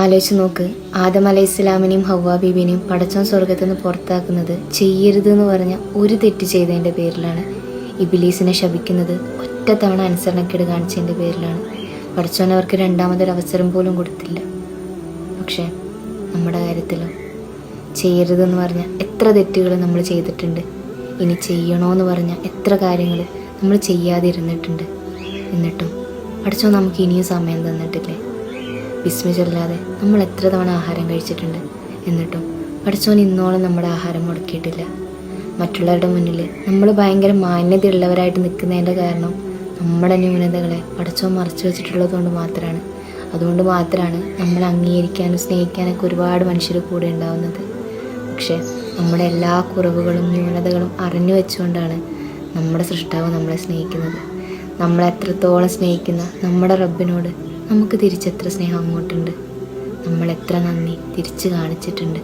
ആലോചിച്ച് നോക്ക്, ആദം അലൈഹിസ്സലാമിനെയും ഹവ്വാ ബീബിനെയും പടച്ചോൻ സ്വർഗത്തിൽ നിന്ന് പുറത്താക്കുന്നത് ചെയ്യരുത് എന്ന് പറഞ്ഞ ഒരു തെറ്റ് ചെയ്തതിൻ്റെ പേരിലാണ്. ഇബ്ലീസിനെ ശപിക്കുന്നത് ഒറ്റ തവണ അനുസരണക്കേട് കാണിച്ചതിൻ്റെ പേരിലാണ്. പടച്ചോൻ അവർക്ക് രണ്ടാമതൊരവസരം പോലും കൊടുത്തില്ല. പക്ഷേ നമ്മുടെ കാര്യത്തിലും ചെയ്യരുതെന്ന് പറഞ്ഞ എത്ര തെറ്റുകൾ നമ്മൾ ചെയ്തിട്ടുണ്ട്. ഇനി ചെയ്യണമെന്ന് പറഞ്ഞ എത്ര കാര്യങ്ങൾ നമ്മൾ ചെയ്യാതിരുന്നിട്ടുണ്ട്. എന്നിട്ടും പടച്ചോൻ നമുക്ക് ഇനിയും സമയം തന്നിട്ടില്ലേ? ബിസ്മി ചൊല്ലാതെ നമ്മൾ എത്ര തവണ ആഹാരം കഴിച്ചിട്ടുണ്ട്. എന്നിട്ടും പടച്ചോൻ ഇന്നോളം നമ്മുടെ ആഹാരം മുടക്കിയിട്ടില്ല. മറ്റുള്ളവരുടെ മുന്നിൽ നമ്മൾ ഭയങ്കര മാന്യതയുള്ളവരായിട്ട് നിൽക്കുന്നതിൻ്റെ കാരണം നമ്മുടെ ന്യൂനതകളെ പടച്ചോൻ മറച്ചു വെച്ചിട്ടുള്ളത് കൊണ്ട് മാത്രമാണ്. അതുകൊണ്ട് മാത്രമാണ് നമ്മൾ അംഗീകരിക്കാനും സ്നേഹിക്കാനൊക്കെ ഒരുപാട് മനുഷ്യർ കൂടെ ഉണ്ടാവുന്നത്. പക്ഷേ നമ്മുടെ എല്ലാ കുറവുകളും ന്യൂനതകളും അറിഞ്ഞു വെച്ചുകൊണ്ടാണ് നമ്മുടെ സൃഷ്ടാവ് നമ്മളെ സ്നേഹിക്കുന്നത്. നമ്മളെ എത്രത്തോളം സ്നേഹിക്കുന്ന നമ്മുടെ റബ്ബിനോട് നമുക്ക് തിരിച്ചെത്ര സ്നേഹം അങ്ങോട്ടുണ്ട്. നമ്മൾ എത്ര നന്ദി തിരിച്ച് കാണിച്ചിട്ടുണ്ട്.